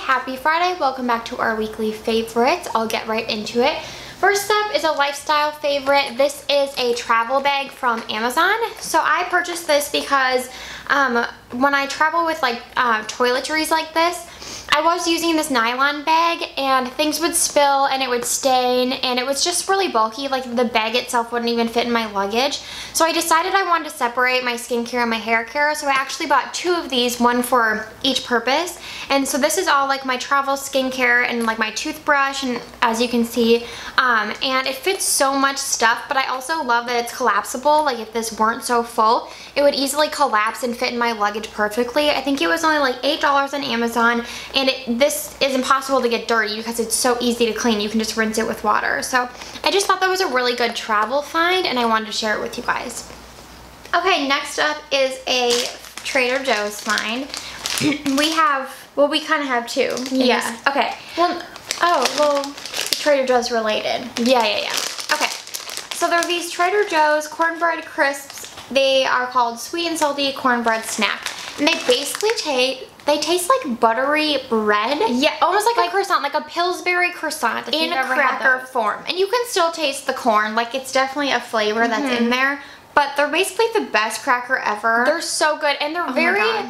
happy Friday. Welcome back to our weekly favorites. I'll get right into it. First up is a lifestyle favorite. This is a travel bag from Amazon. So I purchased this because when I travel with like toiletries like this, I was using this nylon bag and things would spill and it would stain and it was just really bulky. Like the bag itself wouldn't even fit in my luggage. So I decided I wanted to separate my skincare and my hair care. So I actually bought two of these, one for each purpose. And so this is all like my travel skincare and like my toothbrush, and as you can see, and it fits so much stuff, but I also love that it's collapsible. Like if this weren't so full, it would easily collapse and fit in my luggage perfectly. I think it was only like $8 on Amazon, and this is impossible to get dirty because it's so easy to clean. You can just rinse it with water. So I just thought that was a really good travel find and I wanted to share it with you guys. Okay, next up is a Trader Joe's find. We kind of have two. Yeah. Okay. Well, Trader Joe's related. Yeah. Okay. So there are these Trader Joe's Cornbread Crisps. They are called Sweet and Salty Cornbread Snack. And they basically taste like buttery bread. Yeah, almost like a croissant, like a Pillsbury croissant in a cracker form. And you can still taste the corn. Like it's definitely a flavor that's in there. But they're basically the best cracker ever. They're so good, and they're very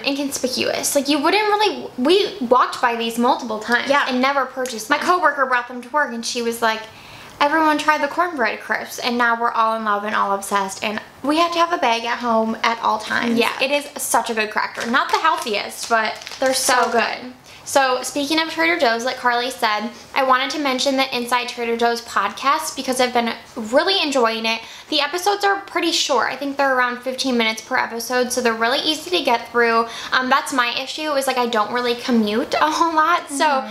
inconspicuous. Like you wouldn't really, we walked by these multiple times and never purchased them. My coworker brought them to work and she was like, everyone tried the Cornbread Crisps, and now we're all in love and all obsessed, and we have to have a bag at home at all times. Yeah, it is such a good cracker. Not the healthiest, but they're so good. So speaking of Trader Joe's, like Carly said, I wanted to mention the Inside Trader Joe's podcast because I've been really enjoying it. The episodes are pretty short. I think they're around 15 minutes per episode, so they're really easy to get through. That's my issue, is like I don't really commute a whole lot. So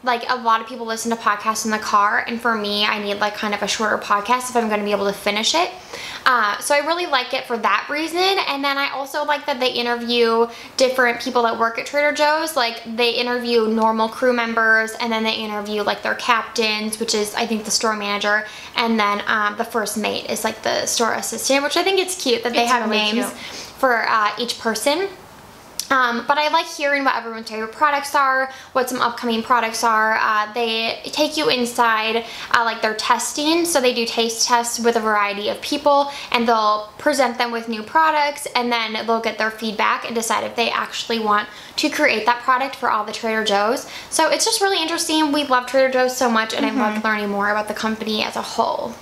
like a lot of people listen to podcasts in the car, and for me, I need like kind of a shorter podcast if I'm going to be able to finish it. So I really like it for that reason, and then I also like that they interview different people that work at Trader Joe's. Like they interview normal crew members, and then they interview like their captains, which is I think the store manager, and then the first mate is like the store assistant, which I think it's cute that they have really names for each person. But I like hearing what everyone's favorite products are, what some upcoming products are. They take you inside like their testing, so they do taste tests with a variety of people, and they'll present them with new products, and then they'll get their feedback and decide if they actually want to create that product for all the Trader Joe's. So it's just really interesting. We love Trader Joe's so much, and I loved learning more about the company as a whole.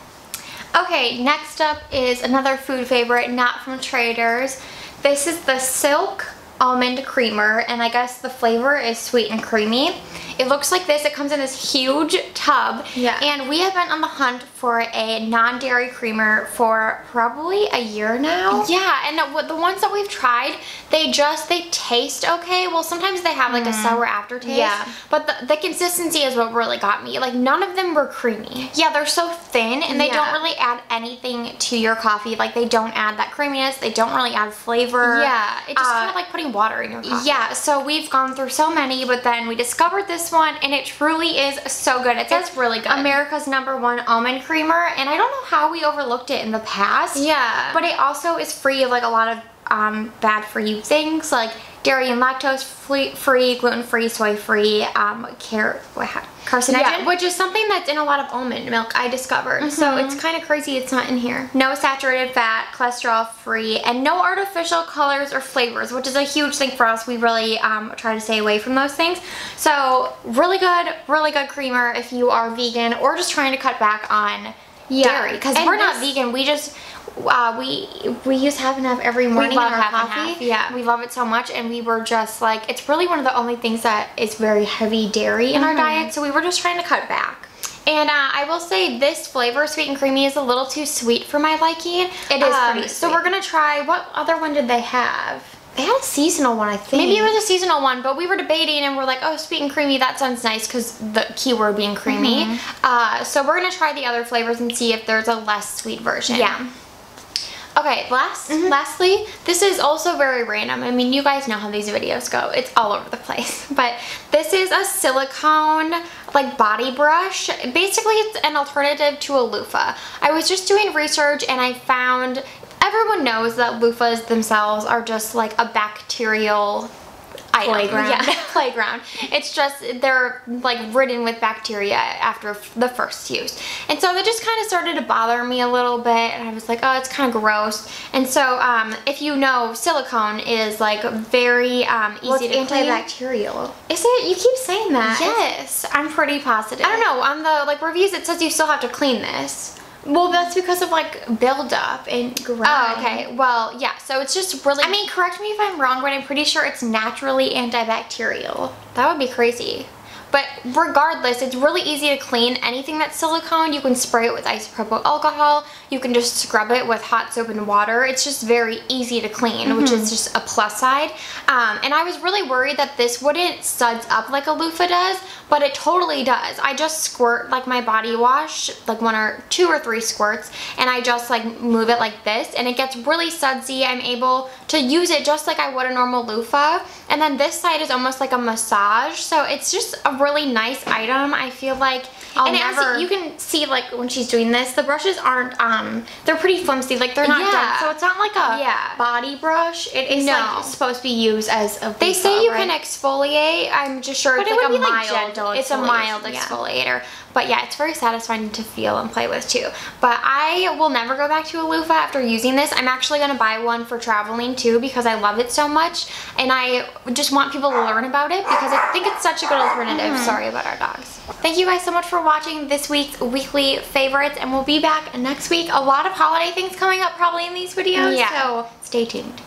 Okay, next up is another food favorite, not from Trader's. This is the Silk Almond Creamer, and I guess the flavor is sweet and creamy. It looks like this. It comes in this huge tub, and we have been on the hunt for a non-dairy creamer for probably a year now. Yeah, and the ones that we've tried, they taste okay. Well, sometimes they have like a sour aftertaste, but the consistency is what really got me. Like none of them were creamy. Yeah, they're so thin, and they don't really add anything to your coffee. Like they don't add that creaminess. They don't really add flavor. Yeah, it's just kind of like putting water in your coffee. Yeah, so we've gone through so many, but then we discovered this one, and it truly is so good. It's really good. America's #1 almond creamer, and I don't know how we overlooked it in the past. Yeah. But it also is free of like a lot of bad for you things, like dairy and lactose free, gluten-free, soy-free, carcinogen. Yeah, which is something that's in a lot of almond milk, I discovered. So it's kind of crazy it's not in here. No saturated fat, cholesterol free, and no artificial colors or flavors, which is a huge thing for us. We really try to stay away from those things. So really good creamer if you are vegan or just trying to cut back on dairy. Because we're not vegan, we just we use half and half every morning in our coffee. Yeah, we love it so much, and we were just like, it's really one of the only things that is very heavy dairy in our diet, so we were just trying to cut back. And I will say this flavor, sweet and creamy, is a little too sweet for my liking. It is pretty sweet. So we're gonna try, what other one did they have? They had a seasonal one, I think. Maybe it was a seasonal one, but we were debating and we're like, oh, sweet and creamy, that sounds nice, because the keyword being creamy. So we're gonna try the other flavors and see if there's a less sweet version. Yeah. Okay, lastly, this is also very random. I mean, you guys know how these videos go. It's all over the place. But this is a silicone like body brush. Basically, it's an alternative to a loofah. I was just doing research and I found everyone knows that loofahs themselves are just like a bacterial item. Playground. Yeah, playground. It's just, they're like ridden with bacteria after the first use. And so that just kind of started to bother me a little bit, and I was like, oh, it's kind of gross. And so if you know, silicone is like very easy to clean. Antibacterial. Is it? You keep saying that. Yes, I'm pretty positive. I don't know, on the like reviews it says you still have to clean this. Well, that's because of like buildup and grime. Oh, okay. Well, yeah, so it's just really... I mean, correct me if I'm wrong, but I'm pretty sure it's naturally antibacterial. That would be crazy. But regardless, it's really easy to clean. Anything that's silicone, you can spray it with isopropyl alcohol. You can just scrub it with hot soap and water. It's just very easy to clean, which is just a plus side. And I was really worried that this wouldn't suds up like a loofah does, but it totally does. I just squirt like my body wash, like 1 or 2 or 3 squirts, and I just like move it like this, and it gets really sudsy. I'm able to use it just like I would a normal loofah. And then this side is almost like a massage, so it's just a really nice item. I feel like As you can see, like when she's doing this, the brushes aren't they're pretty flimsy, like they're not done, so it's not like a body brush. It is like supposed to be used as a They say you can exfoliate. I'm just sure but it's it like would a be mild, like gentle it's a mild exfoliator. But yeah, it's very satisfying to feel and play with too. But I will never go back to a loofah after using this. I'm actually gonna buy one for traveling too because I love it so much, and I just want people to learn about it because I think it's such a good alternative. Sorry about our dogs. Thank you guys so much for watching this week's weekly favorites, and we'll be back next week. A lot of holiday things coming up probably in these videos, so stay tuned.